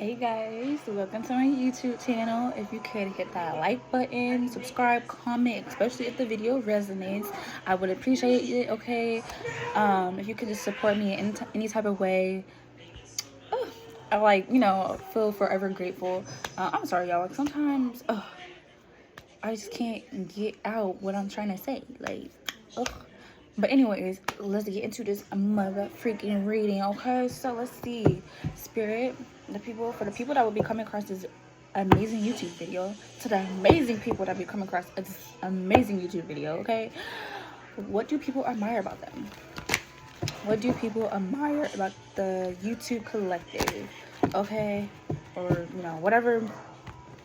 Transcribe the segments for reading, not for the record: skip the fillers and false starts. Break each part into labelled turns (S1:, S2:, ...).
S1: Hey guys, welcome to my YouTube channel. If you could hit that like button, subscribe, comment, especially if the video resonates, I would appreciate it. Okay, if you could just support me in any type of way, I feel forever grateful. I'm sorry y'all, like sometimes I just can't get out what I'm trying to say, ugh. But anyways, let's get into this mother freaking reading. Okay, so let's see. Spirit, for the people that will be coming across this amazing YouTube video, to the amazing people that will be coming across this amazing YouTube video, okay, what do people admire about them? What do people admire about the YouTube collective? Okay, or whatever,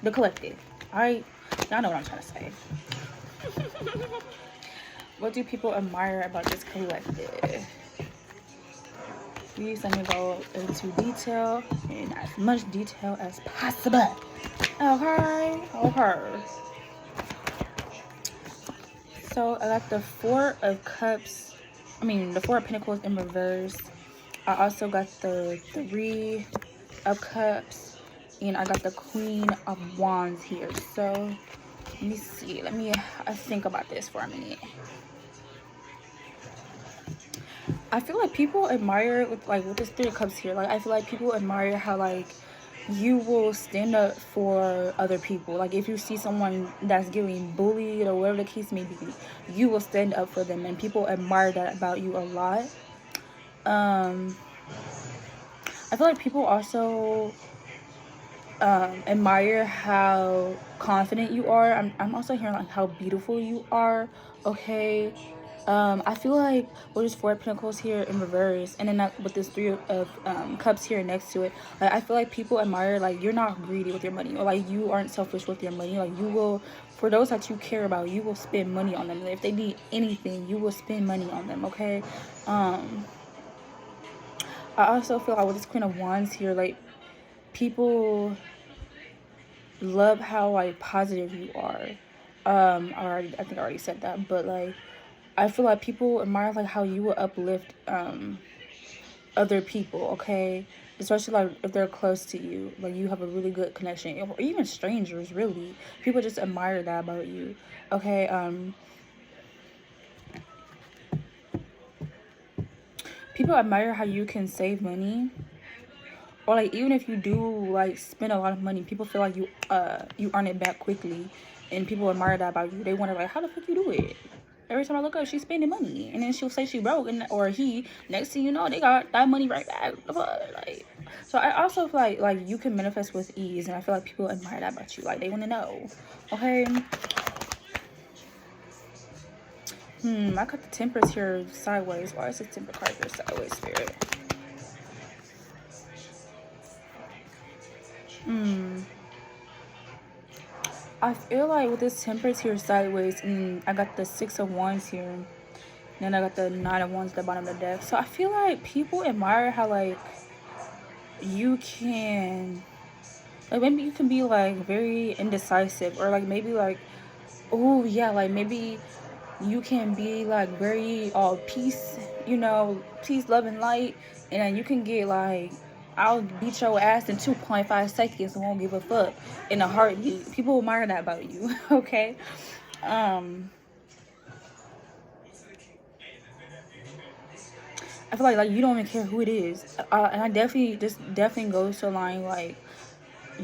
S1: the collective. All right, y'all know what I'm trying to say. What do people admire about this collective? Please let me go into detail, in as much detail as possible. Okay. So I got the Four of Pentacles in reverse. I also got the Three of Cups, and I got the Queen of Wands here. So let me see. Let me think about this for a minute. I feel like people admire with this Three of Cups here. Like I feel like people admire how you will stand up for other people. Like if you see someone that's getting bullied or whatever the case may be, you will stand up for them, and people admire that about you a lot. I feel like people also admire how confident you are. I'm also hearing like how beautiful you are. Okay. I feel like with this Four of Pentacles here in reverse, and then with this Three of Cups here next to it, like I feel like people admire like you're not greedy with your money, or like you aren't selfish with your money. Like you will, for those that you care about, you will spend money on them. If they need anything, you will spend money on them. Okay. I also feel like with this Queen of Wands here, like people love how like positive you are. I think I already said that, but like I feel like people admire like how you will uplift other people, okay? Especially like if they're close to you, like you have a really good connection, or even strangers. Really, people just admire that about you, okay? People admire how you can save money, or like even if you do like spend a lot of money, people feel like you earn it back quickly, and people admire that about you. They wonder like, how the fuck you do it? Every time I look up, she's spending money, and then she'll say she broke, or he. Next thing you know, they got that money right back. Like, so I also feel like you can manifest with ease, and I feel like people admire that about you. Like they want to know. Okay. I got the Temperance here sideways. Why is the Temper card here sideways, Spirit? I feel like with this Temperance here sideways, and I got the Six of Wands here, and then I got the Nine of Wands at the bottom of the deck. So I feel like people admire how like you can, like maybe you can be like very indecisive, or like maybe like, oh yeah, like maybe you can be like very peace, peace, love, and light, and then you can get like, I'll beat your ass in 2.5 seconds and won't give a fuck in a heartbeat. People admire that about you. Okay. I feel like you don't even care who it is, and I definitely goes to a line like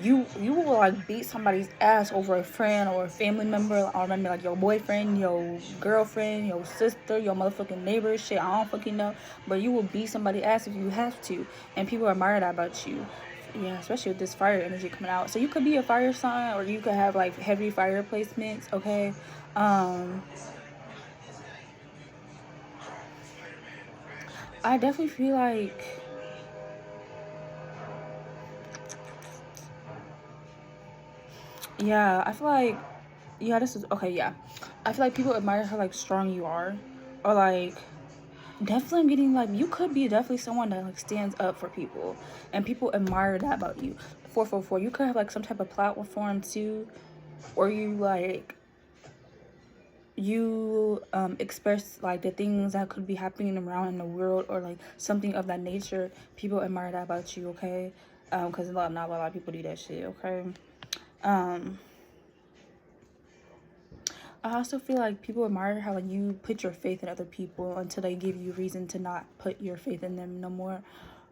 S1: you will like beat somebody's ass over a friend or a family member, or maybe like your boyfriend, your girlfriend, your sister, your motherfucking neighbor. Shit, I don't fucking know, but you will beat somebody's ass if you have to, and people admire that about you. Yeah, especially with this fire energy coming out. So you could be a fire sign, or you could have like heavy fire placements. Okay. I definitely feel like I feel like this is okay. Yeah, I feel like people admire how like strong you are, or like definitely I'm getting like you could be definitely someone that like stands up for people, and people admire that about you. 444, you could have like some type of platform too, or you express like the things that could be happening around in the world, or like something of that nature. People admire that about you. Okay. because not a lot of people do that shit, okay? I also feel like people admire how like you put your faith in other people until they give you reason to not put your faith in them no more.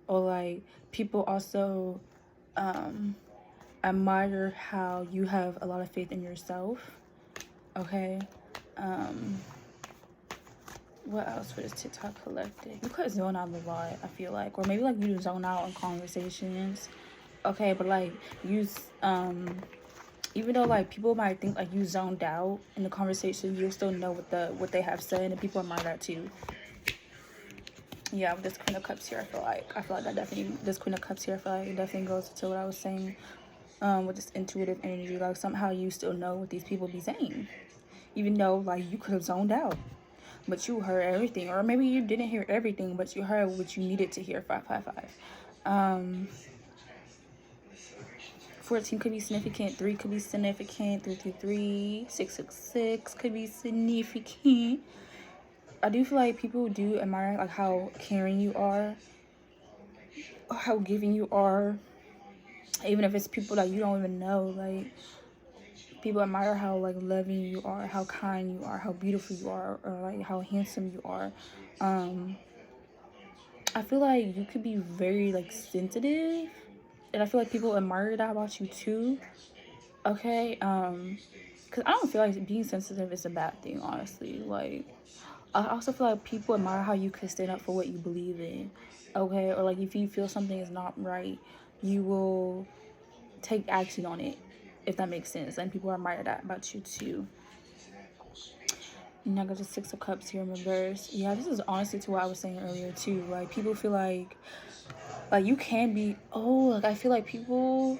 S1: Or like people also admire how you have a lot of faith in yourself, okay? What else for this TikTok collective? You could zone out a lot, I feel like. Or maybe like you zone out in conversations, okay? But like you even though like people might think like you zoned out in the conversation, you'll still know what they have said, and people admire that too. Yeah, with this Queen of Cups here, I feel like that definitely, this Queen of Cups here, I feel like it definitely goes to what I was saying, with this intuitive energy. Like somehow you still know what these people be saying, even though like you could have zoned out, but you heard everything. Or maybe you didn't hear everything, but you heard what you needed to hear. 555. 14 could be significant. 3 could be significant. 333. 666 could be significant. I do feel like people do admire like how caring you are, how giving you are, even if it's people that you don't even know. Like people admire how like loving you are, how kind you are, how beautiful you are, or like how handsome you are. I feel like you could be very like sensitive, and I feel like people admire that about you too, okay? Because I don't feel like being sensitive is a bad thing, honestly. Like I also feel like people admire how you could stand up for what you believe in, okay? Or like if you feel something is not right, you will take action on it, if that makes sense. And people admire that about you too. Now I got the 6 of Cups here in reverse. Yeah, this is honestly to what I was saying earlier too. Like people feel like you can be, like I feel like people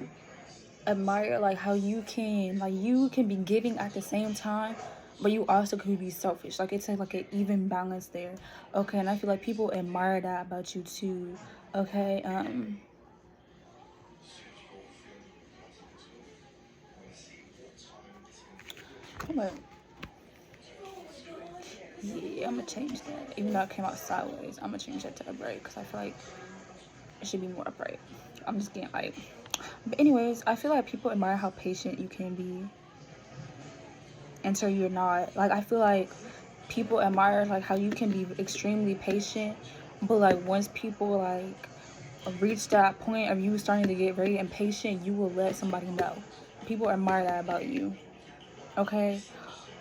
S1: admire like how you can be giving at the same time, but you also could be selfish. Like it's like an even balance there, okay? And I feel like people admire that about you too, okay? I'm gonna change that. Even though it came out sideways, I'm gonna change that to upright because I feel like it should be more upright. I'm just getting like, but anyways, I feel like people admire how patient you can be until you're not. Like I feel like people admire like how you can be extremely patient, but like once people like reach that point of you starting to get very impatient, you will let somebody know. People admire that about you, okay?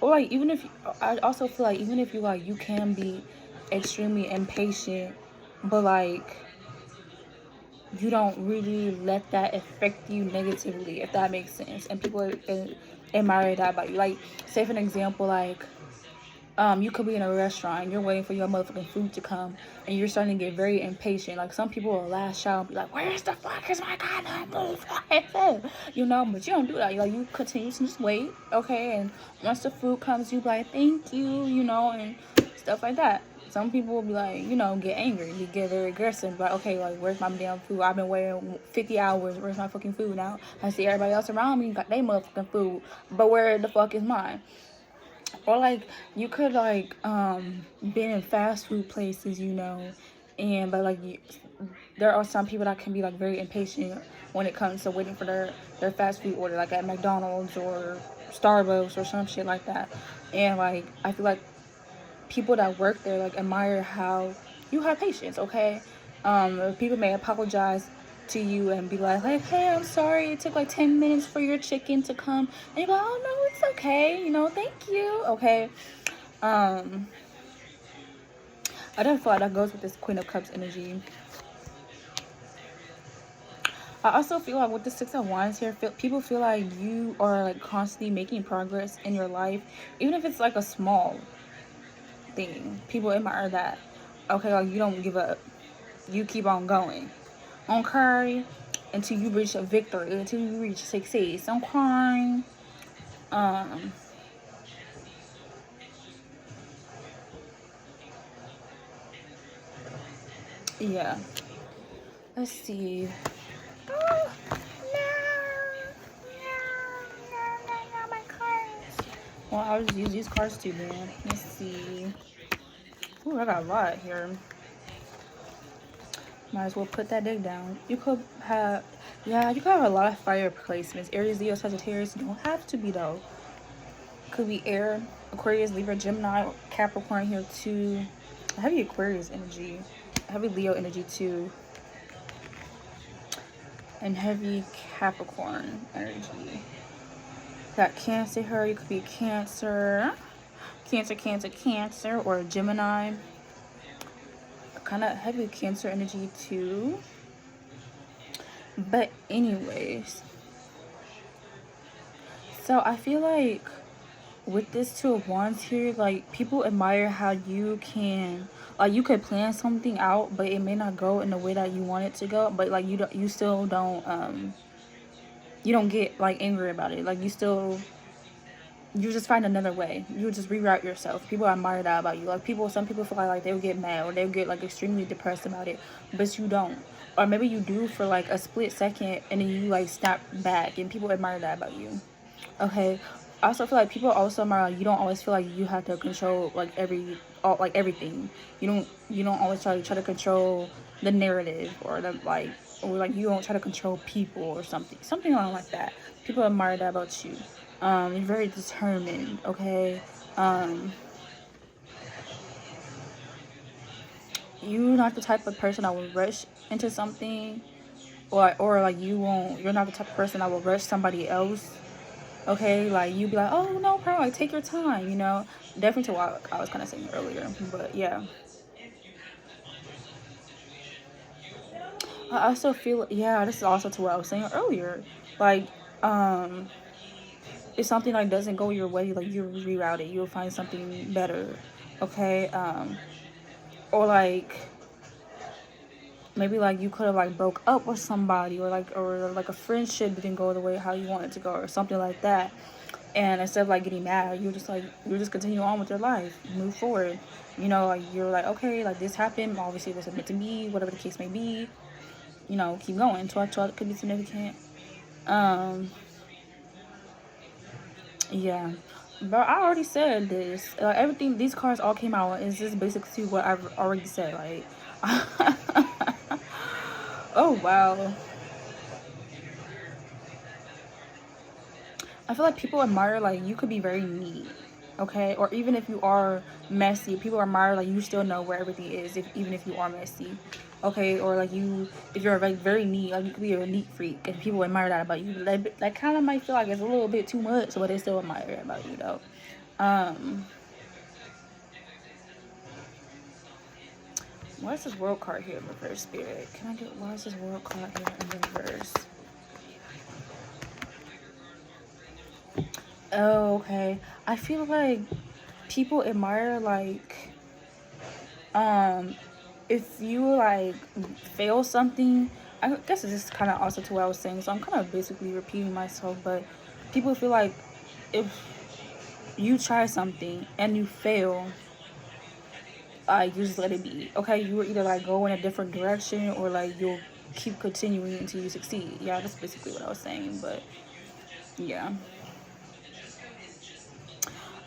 S1: Or like even if I also feel like even if you like you can be extremely impatient, but like you don't really let that affect you negatively, if that makes sense. And people admire that about you. Like say for an example, like you could be in a restaurant and you're waiting for your motherfucking food to come and you're starting to get very impatient. Like some people will lash out and be like, where's the fuck is my goddamn food? You know, but you don't do that. Like you continue to just wait, okay? And once the food comes, you be like, thank you, you know, and stuff like that. Some people will be like, you know, get angry, you get very aggressive, like, okay, like, where's my damn food? I've been waiting 50 hours, where's my fucking food now? I see everybody else around me got their motherfucking food, but where the fuck is mine? Or like you could like been in fast food places, you know, and but like there are some people that can be like very impatient when it comes to waiting for their fast food order, like at McDonald's or Starbucks or some shit like that. And like I feel like people that work there like admire how you have patience, okay? People may apologize to you and be like, hey, I'm sorry it took like 10 minutes for your chicken to come, and you're like, oh no, it's okay, you know, thank you, okay? I don't feel like that goes with this Queen of Cups energy. I also feel like with the 6 of Wands here, people feel like you are like constantly making progress in your life, even if it's like a small thing. People admire that, okay? Like you don't give up, you keep on going, okay, until you reach a victory, until you reach success, okay? Yeah, let's see. Oh, no, my cards. Well, I'll just use these cards too, man. Let's see. Ooh, I got a lot here. Might as well put that dick down. You could have, yeah, you could have a lot of fire placements. Aries, Leo, Sagittarius. You don't have to be though. Could be air, Aquarius, Libra, Gemini, Capricorn here too. Heavy Aquarius energy, heavy Leo energy too, and heavy Capricorn energy. Got Cancer here. You could be Cancer, Cancer, or Gemini. Kind of heavy Cancer energy too. But anyways, so I feel like with this Two of Wands here, like, people admire how you can, like, you could plan something out, but it may not go in the way that you want it to go, but like you still don't you don't get like angry about it. Like, you just find another way. You just reroute yourself. People admire that about you. Like, some people feel like they'll get mad or they'll get like extremely depressed about it, but you don't. Or maybe you do for like a split second and then you like snap back, and people admire that about you. Okay. I also feel like people also admire, like, you don't always feel like you have to control like everything. You don't always try to control the narrative, or like you don't try to control people or something like that. People admire that about you. You're very determined. Okay. You're not the type of person that will rush into something, or like you're not the type of person that will rush somebody else. Okay, like, you be like, oh, no problem, like, take your time, definitely to what I was kind of saying earlier. But yeah, I also feel, yeah, this is also to what I was saying earlier, like, if something like doesn't go your way, like, you reroute it, you'll find something better. Okay. Or like, maybe like you could have like broke up with somebody, or like a friendship didn't go the way how you want it to go, or something like that. And instead of like getting mad, you're just continue on with your life, move forward. Like, you're like, okay, like, this happened, obviously this was meant to be, whatever the case may be. Keep going. 12 could be significant. Yeah, but I already said this. Everything, these cards all came out is just basically what I've already said. Like, oh wow. I feel like people admire, like, you could be very neat, okay? Or even if you are messy, people admire, like, you still know where everything is, even if you are messy, okay? Or like, if you're like very neat, like, you could be a neat freak, and people admire that about you. That kind of might feel like it's a little bit too much, but they still admire it about you, though. What's this world card here in reverse, Spirit? Why is this world card here in reverse? Oh, okay. I feel like people admire, like, if you like fail something, I guess it's just kind of also to what I was saying, so I'm kind of basically repeating myself, but people feel like if you try something and you fail, you just let it be. Okay, you will either like go in a different direction, or like you'll keep continuing until you succeed. Yeah, that's basically what I was saying. But yeah,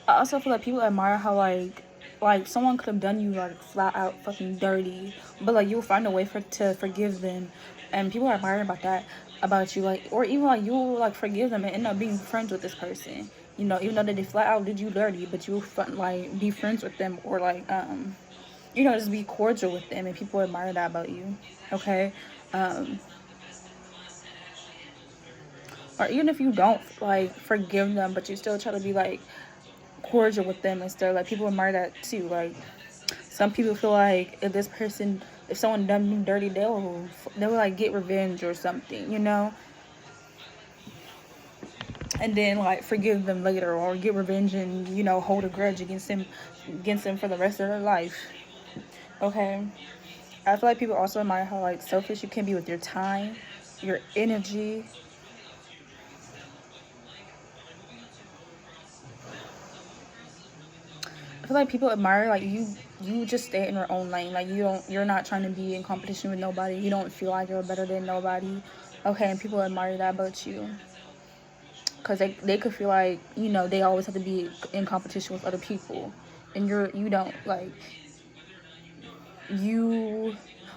S1: I also feel like people admire how like someone could have done you like flat out fucking dirty, but like you'll find a way to forgive them, and people are admiring about you, like, or even like you'll like forgive them and end up being friends with this person. Even though they flat out did you dirty, but you'll like be friends with them, or like just be cordial with them, and people admire that about you. Okay. Or even if you don't like forgive them, but you still try to be like cordial with them and stuff, like, people admire that too. Like, some people feel like if someone done them dirty, they'll like get revenge or something, and then like forgive them later, or get revenge and hold a grudge against them for the rest of their life. Okay. I feel like people also admire how like selfish you can be with your time, your energy. I feel like people admire like you just stay in your own lane. Like, you're not trying to be in competition with nobody. You don't feel like you're better than nobody. Okay, and people admire that about you. Because they could feel like, they always have to be in competition with other people. And you don't, like,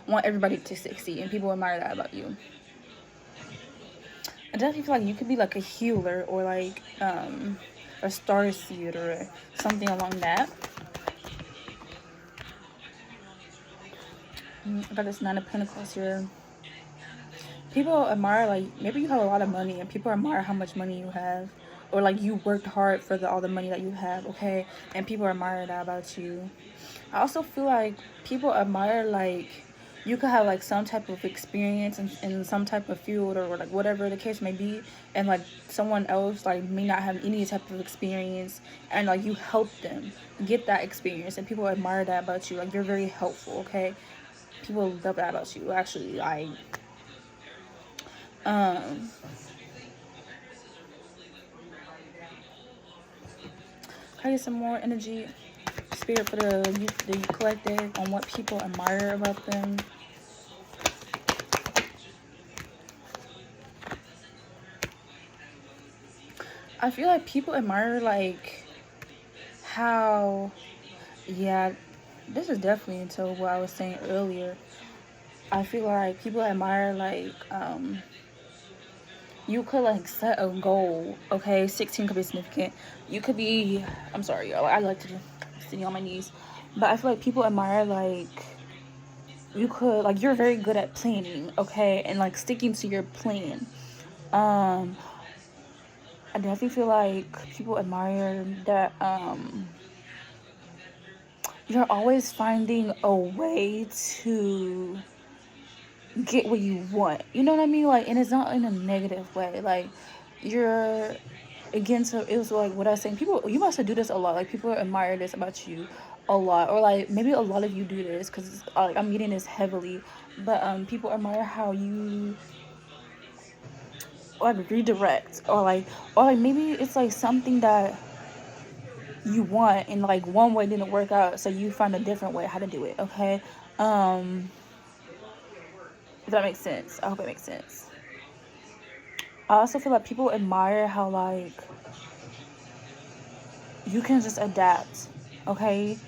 S1: want everybody to succeed, and people admire that about you. I definitely feel like you could be like a healer, or like a star seed, or something along that. I got this 9 of Pentacles here. People admire, like, maybe you have a lot of money and people admire how much money you have, or like you worked hard for all the money that you have, okay, and people admire that about you. I also feel like people admire, like, you could have like some type of experience in some type of field, or like whatever the case may be, and like someone else like may not have any type of experience, and like you help them get that experience, and people admire that about you. Like, you're very helpful, okay? People love that about you, actually. Like, um can I get some more energy, spirit, for the collective, on what people admire about them? I feel like people admire, like, how, yeah, this is definitely into what I was saying earlier. I feel like people admire, like, you could like set a goal, okay? 16 could be significant. You could be, I'm sorry, y'all, I like to just sitting on my knees, but I feel like people admire, like, you could, like, you're very good at planning, okay, and like sticking to your plan. I definitely feel like people admire that you're always finding a way to get what you want. You know what I mean? Like, and it's not in a negative way. Like, you're, again, so it was like what I was saying. People, you must do this a lot. Like, people admire this about you a lot, or like maybe a lot of you do this, because like I'm getting this heavily, but people admire how you like redirect, or like maybe it's like something that you want, and like one way didn't work out, so you find a different way how to do it, okay? If that makes sense. I hope it makes sense. I also feel like people admire how, like, you can just adapt, okay?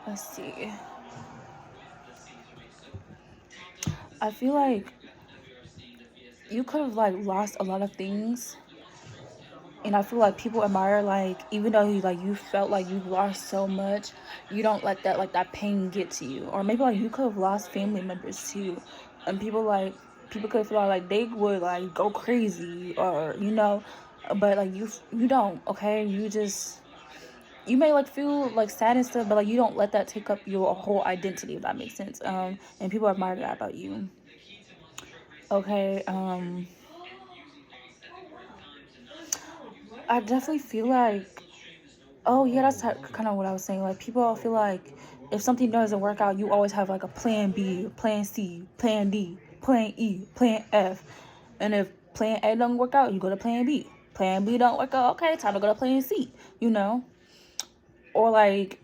S1: Let's see. I feel like you could have like lost a lot of things, and I feel like people admire, like, even though you felt like you lost so much, you don't let that, like, that pain get to you. Or maybe like you could have lost family members too, and people could feel like they would like go crazy, or but like you don't, okay? You may like feel like sad and stuff, but like you don't let that take up your whole identity, if that makes sense. And people admire that about you, okay? I definitely feel like, oh yeah, that's kind of what I was saying. Like, people feel like if something doesn't work out, you always have like a plan B, plan C, plan D, plan E, plan F. And if plan A don't work out, you go to plan B. Plan B don't work out, okay, time to go to plan C, Or like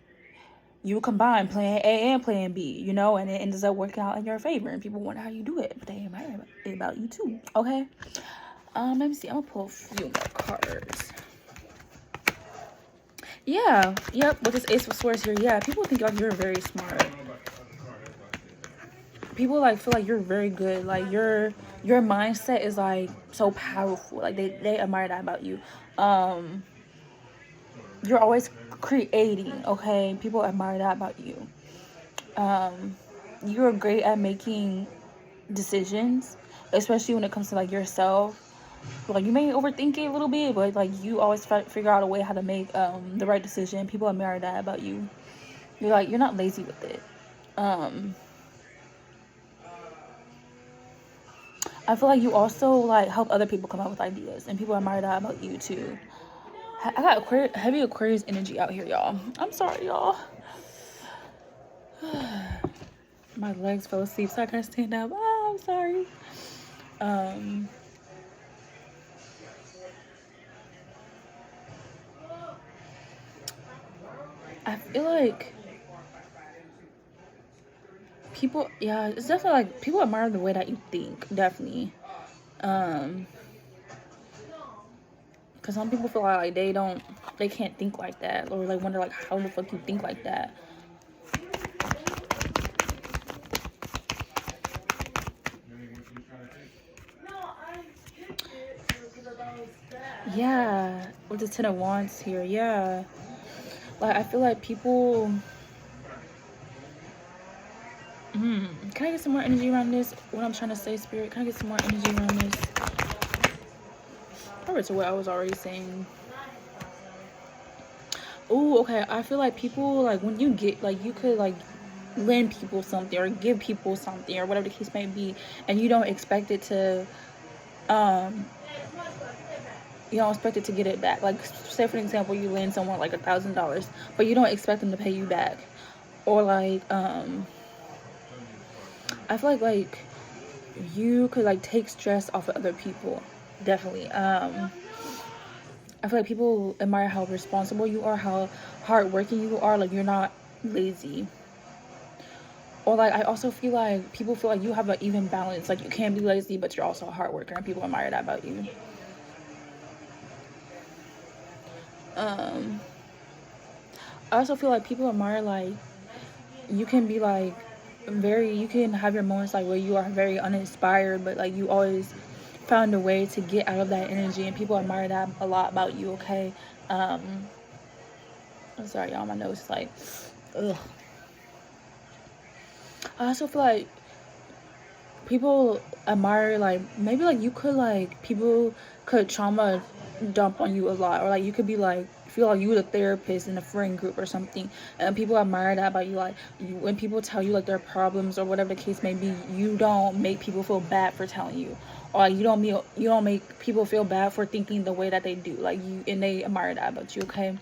S1: you combine plan A and plan B, and it ends up working out in your favor, and people wonder how you do it, but they admire it about you too, okay? Let me see. I'm gonna pull a few more cards. Yeah, yep, with this Ace of Swords here, yeah, people think like you're very smart. People like feel like you're very good. Like, your mindset is like so powerful. Like, they admire that about you. You're always creating, okay? People admire that about you. You're great at making decisions, especially when it comes to like yourself. Like, you may overthink it a little bit, but like you always figure out a way how to make the right decision. People admire that about you. You're not lazy with it. I feel like you also like help other people come up with ideas, and people admire that about you too. I got heavy Aquarius energy out here, y'all. I'm sorry, y'all. My legs fell asleep, so I gotta stand up. I'm sorry. I feel like people, yeah, it's definitely like people admire the way that you think, definitely. Because some people feel like they can't think like that, or like wonder like how the fuck you think like that. Yeah, with the Ten of Wands here, yeah. Like I feel like people. Can I get some more energy around this? What I'm trying to say, Spirit. Can I get some more energy around this? Probably to what I was already saying. Oh, okay. I feel like people, like when you get, like you could like lend people something or give people something or whatever the case may be, and you don't expect it to, you don't expect it to get it back. Like say for example, you lend someone like $1,000, but you don't expect them to pay you back, or like I feel like you could like take stress off of other people. Definitely. I feel like people admire how responsible you are, how hardworking you are. Like you're not lazy. Or like I also feel like people feel like you have an even balance. Like you can be lazy, but you're also a hard worker, and people admire that about you. I also feel like people admire like you can be like you can have your moments like where you are very uninspired, but like you always found a way to get out of that energy, and people admire that a lot about you. Okay. I'm sorry, y'all. My nose is like, ugh. I also feel like people admire like maybe like you could like people could trauma dump on you a lot, or like you could be like feel like you the therapist in a friend group or something, and people admire that about you. Like when people tell you like their problems or whatever the case may be, you don't make people feel bad for telling you, or like you don't make people feel bad for thinking the way that they do, like you, and they admire that about you. Okay,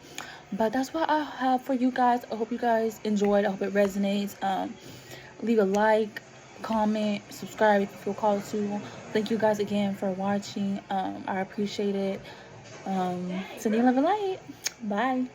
S1: but that's what I have for you guys. I hope you guys enjoyed. I hope it resonates. Leave a like, comment, subscribe if you feel called to. Thank you guys again for watching. I appreciate it. Sending love and light. Bye.